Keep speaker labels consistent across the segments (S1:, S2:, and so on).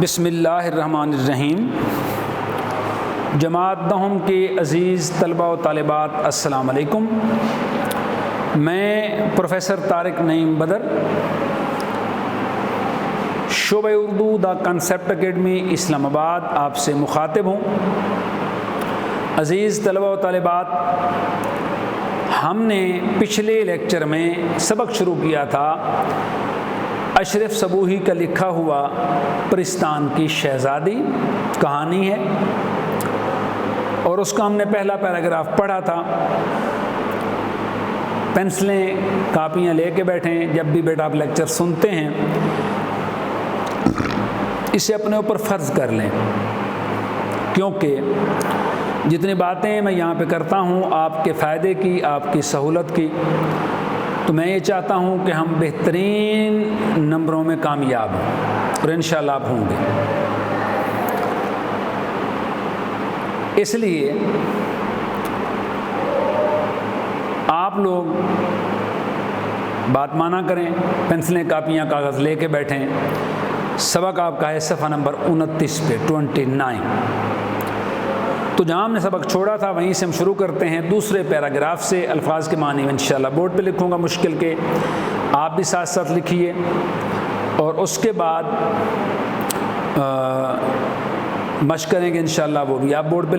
S1: بسم اللہ الرحمن الرحیم۔ جماعت دہم کے عزیز طلباء و طالبات السلام علیکم۔ میں پروفیسر طارق نعیم بدر، شعبہ اردو دا کنسیپٹ اکیڈمی اسلام آباد آپ سے مخاطب ہوں۔ عزیز طلباء و طالبات، ہم نے پچھلے لیکچر میں سبق شروع کیا تھا اشرف صبوحی کا لکھا ہوا پرستان کی شہزادی کہانی ہے، اور اس کا ہم نے پہلا پیراگراف پڑھا تھا۔ پینسلیں کاپیاں لے کے بیٹھیں، جب بھی بیٹا آپ لیکچر سنتے ہیں اسے اپنے اوپر فرض کر لیں، کیونکہ جتنی باتیں میں یہاں پہ کرتا ہوں آپ کے فائدے کی، آپ کی سہولت کی، تو میں یہ چاہتا ہوں کہ ہم بہترین نمبروں میں کامیاب ہوں، اور انشاءاللہ آپ ہوں گے۔ اس لیے آپ لوگ بات مانا کریں، پینسلیں کاپیاں کاغذ لے کے بیٹھیں۔ سبق آپ کا ہے صفحہ نمبر 29 پہ 29۔ تو جہاں ہم نے سبق چھوڑا تھا وہیں سے ہم شروع کرتے ہیں دوسرے پیراگراف سے۔ الفاظ کے معنی میں انشاءاللہ بورڈ پہ لکھوں گا مشکل کے، آپ بھی ساتھ ساتھ لکھیے، اور اس کے بعد مشق کریں گے انشاءاللہ، وہ بھی آپ بورڈ پہ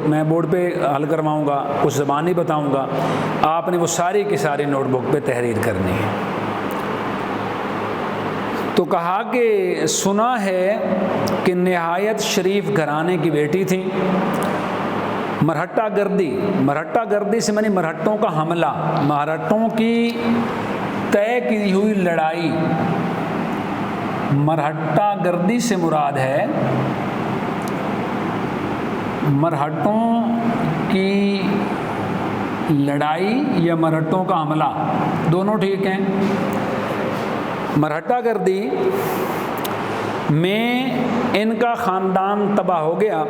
S1: میں بورڈ پہ حل کرواؤں گا، کچھ زبانی بتاؤں گا، آپ نے وہ ساری کی ساری نوٹ بک پہ تحریر کرنی ہے۔ تو کہا کہ سنا ہے کہ نہایت شریف گھرانے کی بیٹی تھی، مرہٹہ گردی سے منی مرہٹوں کا حملہ، مرہٹوں کی طے کی ہوئی لڑائی۔ مرہٹہ گردی سے مراد ہے مرہٹوں کی لڑائی یا مرہٹوں کا حملہ، دونوں ٹھیک ہیں۔ مرہٹہ گردی میں ان کا خاندان تباہ ہو گیا،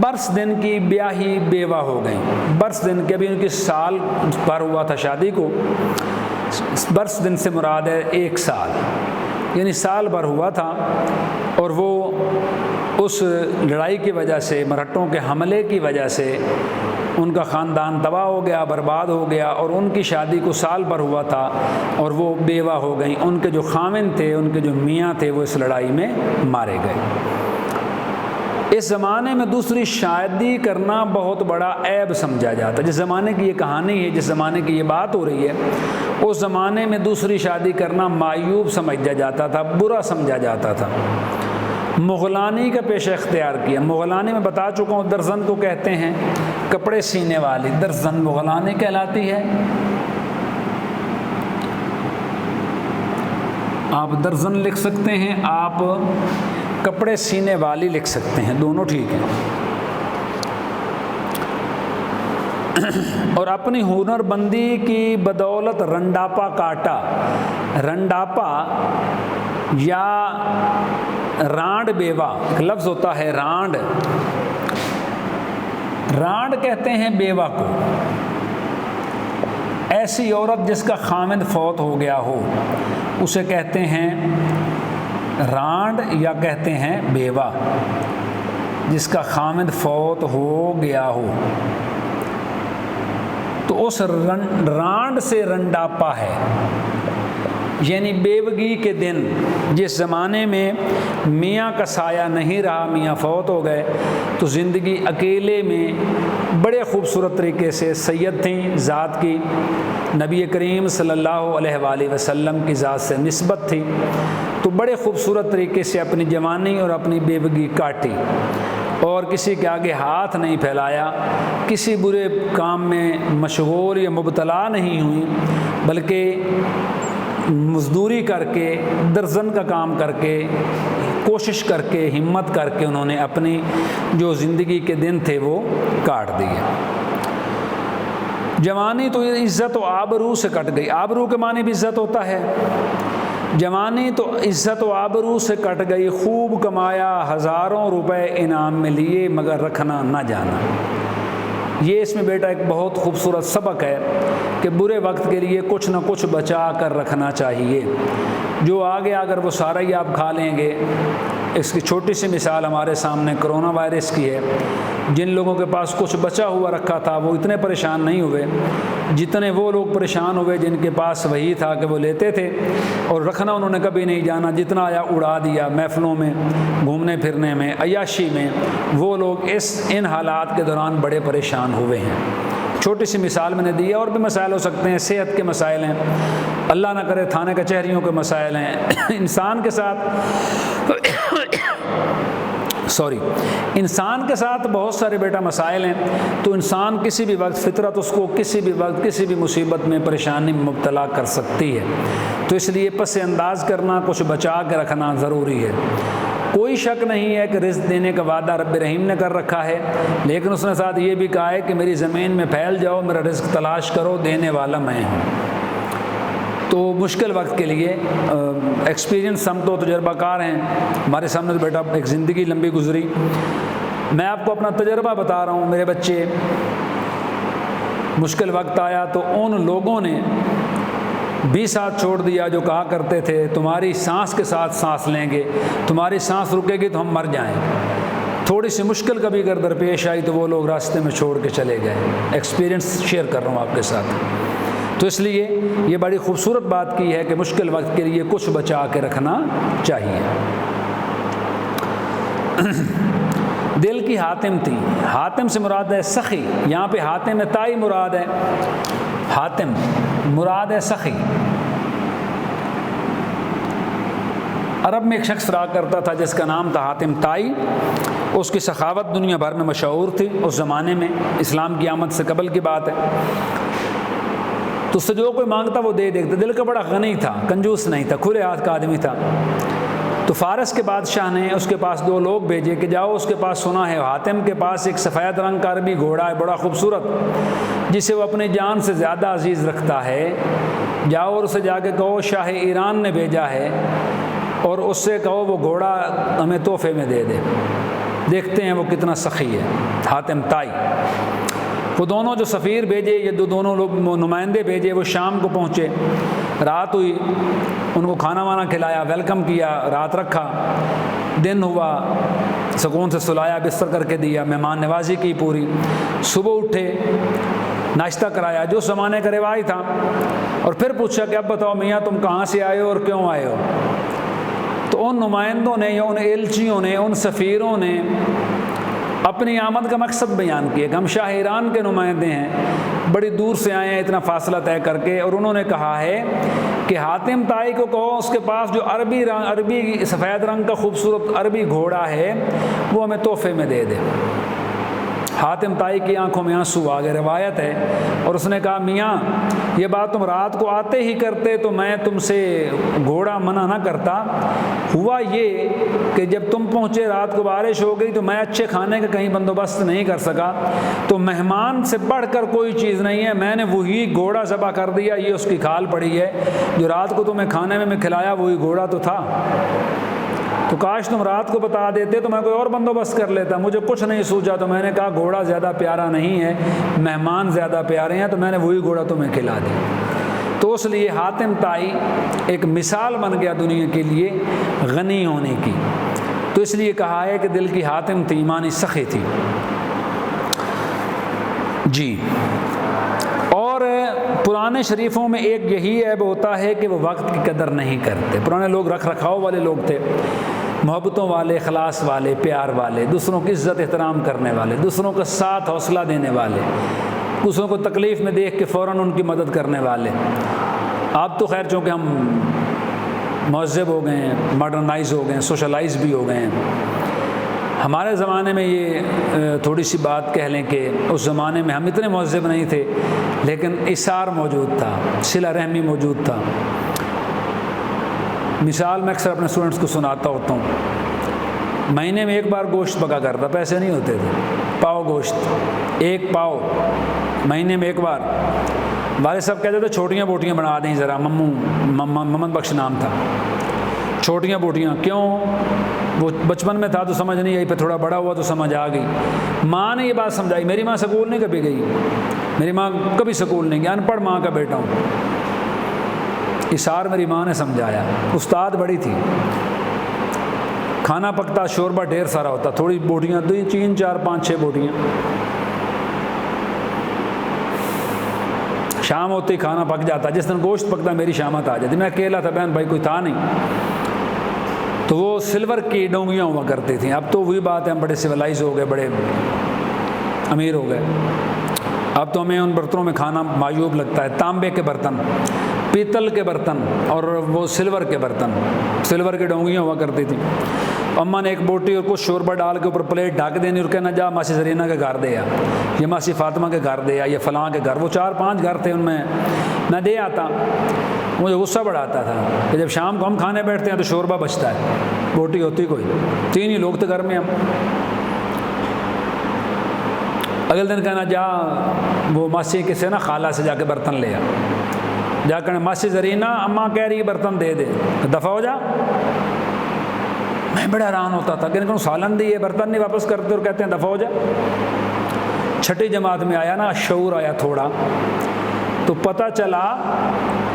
S1: برس دن کی بیاہی بیوہ ہو گئیں۔ برس دن کے ابھی ان کی سال پر ہوا تھا شادی کو، برس دن سے مراد ہے 1 سال، یعنی سال بھر ہوا تھا، اور وہ اس لڑائی کی وجہ سے، مرہٹوں کے حملے کی وجہ سے ان کا خاندان تباہ ہو گیا، برباد ہو گیا، اور ان کی شادی کو سال بھر ہوا تھا اور وہ بیوہ ہو گئیں۔ ان کے جو خاوند تھے، ان کے جو میاں تھے، وہ اس لڑائی میں مارے گئے۔ اس زمانے میں دوسری شادی کرنا بہت بڑا عیب سمجھا جاتا، جس زمانے کی یہ کہانی ہے، جس زمانے کی یہ بات ہو رہی ہے، اس زمانے میں دوسری شادی کرنا معیوب سمجھا جاتا تھا، برا سمجھا جاتا تھا۔ مغلانی کا پیشہ اختیار کیا۔ مغلانی میں بتا چکا ہوں، درزن کو کہتے ہیں، کپڑے سینے والی درزن مغلانی کہلاتی ہے۔ آپ درزن لکھ سکتے ہیں، آپ کپڑے سینے والی لکھ سکتے ہیں، دونوں ٹھیک ہیں۔ اور اپنی ہنر بندی کی بدولت رنڈاپا کاٹا۔ رنڈاپا یا رانڈ بیوہ، ایک لفظ ہوتا ہے رانڈ، رانڈ کہتے ہیں بیوہ کو، ایسی عورت جس کا خاوند فوت ہو گیا ہو اسے کہتے ہیں رانڈ، یا کہتے ہیں بیوہ، جس کا خاوند فوت ہو گیا ہو۔ تو اس رانڈ سے رنڈاپا ہے، یعنی بیوگی کے دن، جس زمانے میں میاں کا سایہ نہیں رہا، میاں فوت ہو گئے، تو زندگی اکیلے میں بڑے خوبصورت طریقے سے سید تھیں، ذات کی نبی کریم صلی اللہ علیہ وآلہ وسلم کی ذات سے نسبت تھی، تو بڑے خوبصورت طریقے سے اپنی جوانی اور اپنی بیوگی کاٹی، اور کسی کے آگے ہاتھ نہیں پھیلایا، کسی برے کام میں مشغول یا مبتلا نہیں ہوئی، بلکہ مزدوری کر کے، درزن کا کام کر کے، کوشش کر کے، ہمت کر کے انہوں نے اپنی جو زندگی کے دن تھے وہ کاٹ دیے۔ جوانی تو عزت و آبرو سے کٹ گئی۔ آبرو کے معنی بھی عزت ہوتا ہے۔ جوانی تو عزت و آبرو سے کٹ گئی، خوب کمایا، ہزاروں روپے انعام میں لیے، مگر رکھنا نہ جانا۔ یہ اس میں بیٹا ایک بہت خوبصورت سبق ہے کہ برے وقت کے لیے کچھ نہ کچھ بچا کر رکھنا چاہیے۔ جو آگے اگر وہ سارا ہی آپ کھا لیں گے اس کی چھوٹی سی مثال ہمارے سامنے کرونا وائرس کی ہے۔ جن لوگوں کے پاس کچھ بچا ہوا رکھا تھا وہ اتنے پریشان نہیں ہوئے جتنے وہ لوگ پریشان ہوئے جن کے پاس وہی تھا کہ وہ لیتے تھے اور رکھنا انہوں نے کبھی نہیں جانا، جتنا آیا اڑا دیا محفلوں میں، گھومنے پھرنے میں، عیاشی میں۔ وہ لوگ ان حالات کے دوران بڑے پریشان ہوئے ہیں۔ چھوٹی سی مثال میں نے دی ہے، اور بھی مسائل ہو سکتے ہیں، صحت کے مسائل ہیں، اللہ نہ کرے تھانے کچہریوں کے مسائل ہیں۔ انسان کے ساتھ بہت سارے بیٹا مسائل ہیں، تو انسان کسی بھی وقت فطرت اس کو کسی بھی وقت کسی بھی مصیبت میں پریشانی میں مبتلا کر سکتی ہے، تو اس لیے پس انداز کرنا، کچھ بچا کے رکھنا ضروری ہے۔ کوئی شک نہیں ہے کہ رزق دینے کا وعدہ رب رحیم نے کر رکھا ہے، لیکن اس نے ساتھ یہ بھی کہا ہے کہ میری زمین میں پھیل جاؤ، میرا رزق تلاش کرو، دینے والا میں ہوں۔ تو مشکل وقت کے لیے ایکسپیرینس، ہم تو تجربہ کار ہیں، ہمارے سامنے تو بیٹا ایک زندگی لمبی گزری۔ میں آپ کو اپنا تجربہ بتا رہا ہوں، میرے بچے مشکل وقت آیا تو ان لوگوں نے بھی ساتھ چھوڑ دیا جو کہا کرتے تھے تمہاری سانس کے ساتھ سانس لیں گے، تمہاری سانس رکے گی تو ہم مر جائیں۔ تھوڑی سی مشکل کبھی اگر درپیش آئی تو وہ لوگ راستے میں چھوڑ کے چلے گئے۔ ایکسپیرینس شیئر کر رہا ہوں آپ کے ساتھ۔ تو اس لیے یہ بڑی خوبصورت بات کی ہے کہ مشکل وقت کے لیے کچھ بچا کے رکھنا چاہیے۔ دل کی حاتم تھی، حاتم سے مراد ہے سخی، یہاں پہ حاتم تائی مراد ہے، حاتم مراد ہے سخی۔ عرب میں ایک شخص رہا کرتا تھا جس کا نام تھا حاتم تائی، اس کی سخاوت دنیا بھر میں مشہور تھی اس زمانے میں، اسلام کی آمد سے قبل کی بات ہے۔ تو اس سے جو کوئی مانگتا وہ دے دیتا، دل کا بڑا غنی تھا، کنجوس نہیں تھا، کھلے ہاتھ کا آدمی تھا۔ تو فارس کے بادشاہ نے اس کے پاس 2 لوگ بھیجے کہ جاؤ اس کے پاس، سنا ہے حاتم کے پاس ایک سفید رنگ کا عربی گھوڑا ہے بڑا خوبصورت، جسے وہ اپنی جان سے زیادہ عزیز رکھتا ہے، جاؤ اور اسے جا کے کہو شاہ ایران نے بھیجا ہے، اور اس سے کہو وہ گھوڑا ہمیں تحفے میں دے دے، دیکھتے ہیں وہ کتنا سخی ہے۔ حاتم تائی وہ دونوں جو سفیر بھیجے، یہ دونوں لوگ نمائندے بھیجے، وہ شام کو پہنچے، رات ہوئی، ان کو کھانا وانا کھلایا، ویلکم کیا، رات رکھا، دن ہوا، سکون سے سلایا، بستر کر کے دیا، مہمان نوازی کی پوری۔ صبح اٹھے، ناشتہ کرایا جو زمانے کا رواج تھا، اور پھر پوچھا کہ اب بتاؤ میاں تم کہاں سے آئے ہو اور کیوں آئے ہو؟ تو ان نمائندوں نے یا ان ایلچیوں نے، ان سفیروں نے اپنی آمد کا مقصد بیان کیا کہ ہم شاہ ایران کے نمائندے ہیں، بڑی دور سے آئے ہیں اتنا فاصلہ طے کر کے، اور انہوں نے کہا ہے کہ حاتم تائی کو کہو اس کے پاس جو عربی سفید رنگ کا خوبصورت عربی گھوڑا ہے وہ ہمیں تحفے میں دے دے۔ حاتم تائی کی آنکھوں میں آنسو آ گئے، روایت ہے، اور اس نے کہا میاں یہ بات تم رات کو آتے ہی کرتے تو میں تم سے گھوڑا منع نہ کرتا، ہوا یہ کہ جب تم پہنچے رات کو بارش ہو گئی تو میں اچھے کھانے کا کہیں بندوبست نہیں کر سکا، تو مہمان سے بڑھ کر کوئی چیز نہیں ہے، میں نے وہی گھوڑا ذبح کر دیا، یہ اس کی کھال پڑی ہے، جو رات کو تمہیں کھانے میں کھلایا وہی گھوڑا تو تھا، تو کاش تم رات کو بتا دیتے تو میں کوئی اور بندوبست کر لیتا، مجھے کچھ نہیں سوچا، تو میں نے کہا گھوڑا زیادہ پیارا نہیں ہے، مہمان زیادہ پیارے ہیں، تو میں نے وہی گھوڑا تمہیں کھلا دیا۔ تو اس لیے حاتم تائی ایک مثال بن گیا دنیا کے لیے غنی ہونے کی، تو اس لیے کہا ہے کہ دل کی حاتم تھی، ایمانی سخی تھی جی۔ اور پرانے شریفوں میں ایک یہی عیب ہوتا ہے کہ وہ وقت کی قدر نہیں کرتے۔ پرانے لوگ رکھ رکھاؤ والے لوگ تھے، محبتوں والے، اخلاص والے، پیار والے، دوسروں کی عزت احترام کرنے والے، دوسروں کا ساتھ حوصلہ دینے والے، دوسروں کو تکلیف میں دیکھ کے فوراً ان کی مدد کرنے والے۔ آپ تو خیر چونکہ ہم مہذب ہو گئے ہیں، ماڈرنائز ہو گئے ہیں، سوشلائز بھی ہو گئے ہیں، ہمارے زمانے میں یہ تھوڑی سی بات کہہ لیں کہ اس زمانے میں ہم اتنے مہذب نہیں تھے، لیکن اثار موجود تھا، صلہ رحمی موجود تھا۔ مثال میں اکثر اپنے اسٹوڈنٹس کو سناتا ہوتا ہوں، مہینے میں ایک بار گوشت پکا کرتا، پیسے نہیں ہوتے تھے، پاؤ گوشت، 1 پاؤ مہینے میں ایک بار۔ والد صاحب کہتے تھے چھوٹیاں بوٹیاں بنا دیں ذرا، محمد بخش نام تھا، چھوٹیاں بوٹیاں کیوں؟ وہ بچپن میں تھا تو سمجھ نہیں آئی، پھر تھوڑا بڑا ہوا تو سمجھ آ گئی۔ ماں نے یہ بات سمجھائی، میری ماں سکول نہیں کبھی گئی، میری ماں کبھی سکول نہیں گئی، ان پڑھ ماں کا بیٹا ہوں، اثار میری ماں نے سمجھایا، استاد بڑی تھی۔ کھانا پکتا، شوربہ ڈھیر سارا ہوتا، تھوڑی بوٹیاں 3 4 5 6 بوٹیاں، شام ہوتی کھانا پک جاتا، جس دن گوشت پکتا میری شامت آ جاتی، میں اکیلا تھا، بہن بھائی کوئی تھا نہیں، تو وہ سلور کی ڈونگیاں ہوا کرتی تھیں۔ اب تو وہی بات ہے، ہم بڑے سویلائز ہو گئے، بڑے امیر ہو گئے، اب تو ہمیں ان برتنوں میں کھانا معیوب لگتا ہے۔ تانبے کے برتن، پیتل کے برتن اور وہ سلور کے برتن، سلور کی ڈونگیاں ہوا کرتی تھیں۔ اماں نے ایک بوٹی اور کچھ شوربہ ڈال کے اوپر پلیٹ ڈھک دینی اور کہنا جا ماسی زرینہ کے گھر دے آ، یہ ماسی فاطمہ کے گھر دے آ، یہ فلاں کے گھر، وہ 4 5 گھر تھے، ان میں دے آتا۔ مجھے غصہ بڑا آتا تھا کہ جب شام کو ہم کھانے بیٹھتے ہیں تو شوربہ بچتا ہے، بوٹی ہوتی کوئی 3 ہی لوگ تھے گھر میں ہم۔ اگلے دن کہنا جا وہ ماسی کے سے نا خالہ سے جا کے برتن لے آ، جا کر ماسی زرینہ اماں کہہ رہی برتن دے دے، دفع ہو جا۔ میں بڑا حیران ہوتا تھا کہ ان کو سالن دیے برتن نہیں واپس کرتے اور کہتے ہیں دفع ہو جا۔ چھٹی جماعت میں آیا نا، شعور آیا تھوڑا، تو پتہ چلا،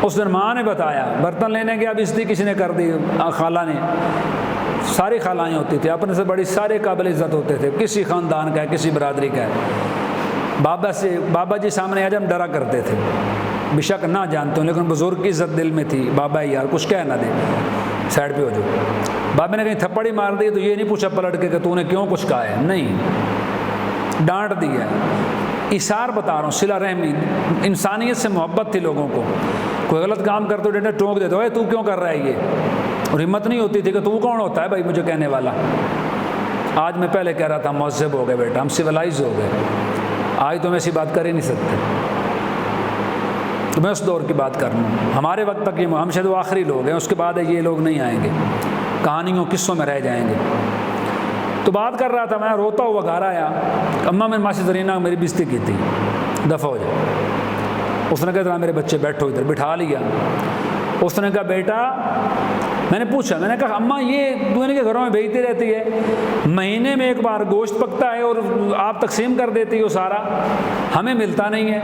S1: اس دن ماں نے بتایا، برتن لینے گیا بستی کسی نے کر دی، خالہ نے، ساری خالائیں ہوتی تھی، اپنے سے بڑی سارے قابل عزت ہوتے تھے، کسی خاندان کا ہے کسی برادری کا ہے۔ بابا جی سامنے آ جب ہم ڈرا کرتے تھے، بے شک نہ جانتے ہوں لیکن بزرگ کی عزت دل میں تھی، بابا یار کچھ کہہ نہ دے، سائڈ پہ ہو جاؤ۔ بابا نے کہیں تھپڑی مار دی تو یہ نہیں پوچھا پلٹ کے کہ تو نے کیوں کچھ کہا ہے، نہیں، ڈانٹ دیا ہے۔ ایثار بتا رہا ہوں، صلہ رحمی، انسانیت سے محبت تھی لوگوں کو۔ کوئی غلط کام کرتے ہو ڈنڈے ٹونک دیتے ہو، اے تو کیوں کر رہا ہے یہ، اور ہمت نہیں ہوتی تھی کہ تو کون ہوتا ہے بھائی مجھے کہنے والا۔ آج میں پہلے کہہ رہا تھا مہذب ہو گئے بیٹا، ہم سویلائز ہو گئے، آج تو ہم ایسی بات کر ہی نہیں سکتے۔ تو میں اس دور کی بات کر رہا ہوں، ہمارے وقت تک یہ ہم شاید وہ آخری لوگ ہیں، اس کے بعد یہ لوگ نہیں آئیں گے، کہانیوں قصوں میں رہ جائیں گے۔ تو بات کر رہا تھا، میں روتا ہوا گھر آیا، اماں میں ماسی زرینہ میری بےزتی کی تھی، دفع ہو جائے۔ اس نے کہا ذرا میرے بچے بیٹھو ادھر، بٹھا لیا۔ اس نے کہا بیٹا، میں نے پوچھا، میں نے کہا اماں یہ دنیا کے گھروں میں بھیجتی رہتی ہے، مہینے میں ایک بار گوشت پکتا ہے اور آپ تقسیم کر دیتی ہو سارا، ہمیں ملتا نہیں ہے۔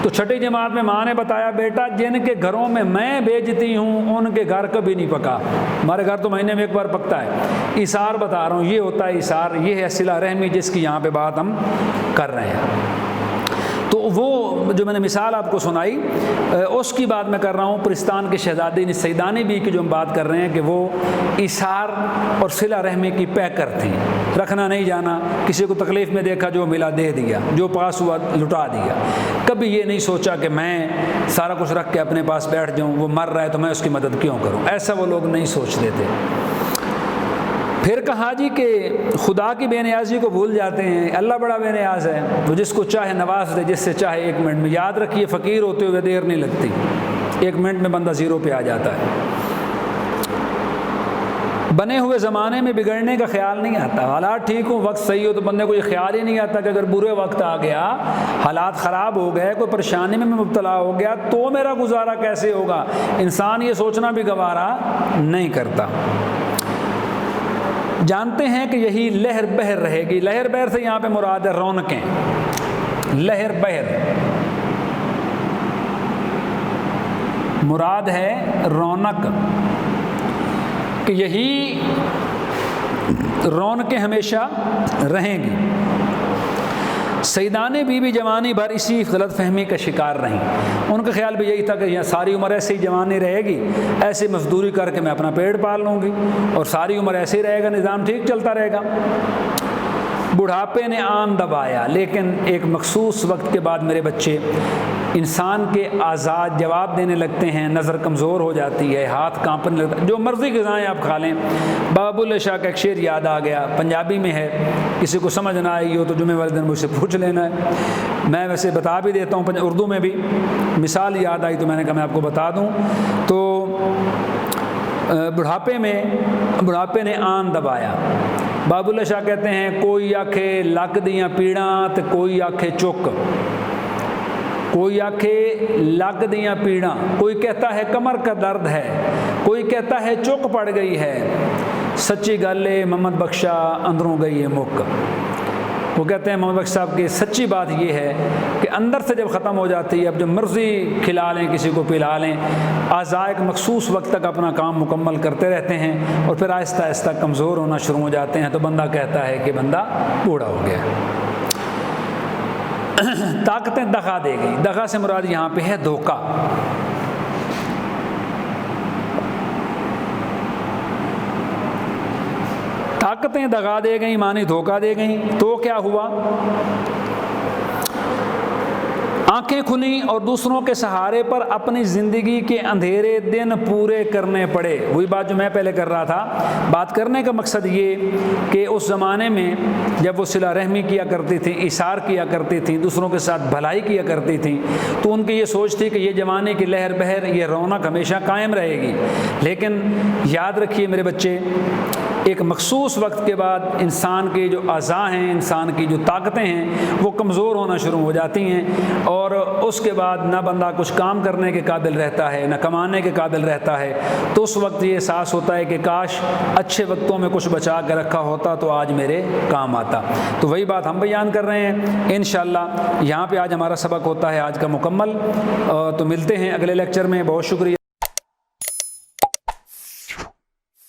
S1: تو چھٹی جماعت میں ماں نے بتایا بیٹا جن کے گھروں میں میں بیچتی ہوں ان کے گھر کبھی نہیں پکا، ہمارے گھر تو مہینے میں ایک بار پکتا ہے۔ ایثار بتا رہا ہوں، یہ ہوتا ہے ایثار، یہ ہے صلہ رحمی جس کی یہاں پہ بات ہم کر رہے ہیں۔ تو وہ جو میں نے مثال آپ کو سنائی اس کی بات میں کر رہا ہوں، پرستان کی شہزادی سیدانی بی کی جو ہم بات کر رہے ہیں کہ وہ ایثار اور صلہ رحمی کی پیکر تھیں، رکھنا نہیں جانا، کسی کو تکلیف میں دیکھا جو ملا دے دیا، جو پاس ہوا لٹا دیا، کبھی یہ نہیں سوچا کہ میں سارا کچھ رکھ کے اپنے پاس بیٹھ جاؤں، وہ مر رہا ہے تو میں اس کی مدد کیوں کروں، ایسا وہ لوگ نہیں سوچتے تھے۔ پھر کہا جی کہ خدا کی بے نیازی کو بھول جاتے ہیں، اللہ بڑا بے نیاز ہے، وہ جس کو چاہے نواز دے، جس سے چاہے 1 منٹ میں۔ یاد رکھیے فقیر ہوتے ہوئے دیر نہیں لگتی، 1 منٹ میں بندہ 0 پہ آ جاتا ہے۔ بنے ہوئے زمانے میں بگڑنے کا خیال نہیں آتا، حالات ٹھیک ہوں، وقت صحیح ہو تو بندے کو یہ خیال ہی نہیں آتا کہ اگر برے وقت آ گیا، حالات خراب ہو گئے، کوئی پریشانی میں مبتلا ہو گیا تو میرا گزارا کیسے ہوگا، انسان یہ سوچنا بھی گوارا نہیں کرتا۔ جانتے ہیں کہ یہی لہر بہر رہے گی، لہر بہر سے یہاں پہ مراد ہے رونقیں، لہر بہر مراد ہے رونق، کہ یہی رونقیں ہمیشہ رہیں گی۔ سیدان بی بی جوانی بھر اسی غلط فہمی کا شکار رہیں، ان کا خیال بھی یہی تھا کہ یہ ساری عمر ایسے ہی جوانی رہے گی، ایسے مزدوری کر کے میں اپنا پیٹ پال لوں گی اور ساری عمر ایسے ہی رہے گا، نظام ٹھیک چلتا رہے گا۔ بڑھاپے نے آن دبایا، لیکن ایک مخصوص وقت کے بعد میرے بچے انسان کے آزاد جواب دینے لگتے ہیں، نظر کمزور ہو جاتی ہے، ہاتھ کانپنے لگتا ہے، جو مرضی غذائیں آپ کھا لیں۔ بابا بلے شاہ کا ایک شعر یاد آ گیا، پنجابی میں ہے، کسی کو سمجھ نہ آئی ہو تو جمعے والے دن مجھ سے پوچھ لینا ہے، میں ویسے بتا بھی دیتا ہوں اردو میں بھی، مثال یاد آئی تو میں نے کہا میں آپ کو بتا دوں۔ تو بڑھاپے نے آن دبایا، بابا بلے شاہ کہتے ہیں کوئی آکھے لک دیاں پیڑاں تے کوئی آکھے چک، کوئی آکھے لگ دیاں پیڑاں، کوئی کہتا ہے کمر کا درد ہے، کوئی کہتا ہے چک پڑ گئی ہے، سچی گل ہے محمد بخشا اندروں گئی ہے مک۔ وہ کہتے ہیں محمد بخش صاحب کی سچی بات یہ ہے کہ اندر سے جب ختم ہو جاتی ہے، اب جو مرضی کھلا لیں، کسی کو پلا لیں، اعضاء ایک مخصوص وقت تک اپنا کام مکمل کرتے رہتے ہیں اور پھر آہستہ آہستہ کمزور ہونا شروع ہو جاتے ہیں، تو بندہ کہتا ہے کہ بندہ بوڑھا ہو گیا۔ طاقتیں دغا دے گئی، دغا سے مراد یہاں پہ ہے دھوکہ۔ طاقتیں دغا دے گئیں معنی دھوکہ دے گئیں، تو کیا ہوا؟ آنکھیں کھلیں اور دوسروں کے سہارے پر اپنی زندگی کے اندھیرے دن پورے کرنے پڑے۔ وہی بات جو میں پہلے کر رہا تھا، بات کرنے کا مقصد یہ کہ اس زمانے میں جب وہ صلہ رحمی کیا کرتی تھیں، ایثار کیا کرتی تھیں، دوسروں کے ساتھ بھلائی کیا کرتی تھیں، تو ان کی یہ سوچ تھی کہ یہ جوانی کی لہر بہر، یہ رونق ہمیشہ قائم رہے گی۔ لیکن یاد رکھیے میرے بچے، ایک مخصوص وقت کے بعد انسان کے جو اعضاء ہیں، انسان کی جو طاقتیں ہیں، وہ کمزور ہونا شروع ہو جاتی ہیں، اور اس کے بعد نہ بندہ کچھ کام کرنے کے قابل رہتا ہے، نہ کمانے کے قابل رہتا ہے۔ تو اس وقت یہ احساس ہوتا ہے کہ کاش اچھے وقتوں میں کچھ بچا کے رکھا ہوتا تو آج میرے کام آتا۔ تو وہی بات ہم بیان کر رہے ہیں انشاءاللہ۔ یہاں پہ آج ہمارا سبق ہوتا ہے آج کا مکمل۔ تو ملتے ہیں اگلے لیکچر میں۔ بہت شکریہ۔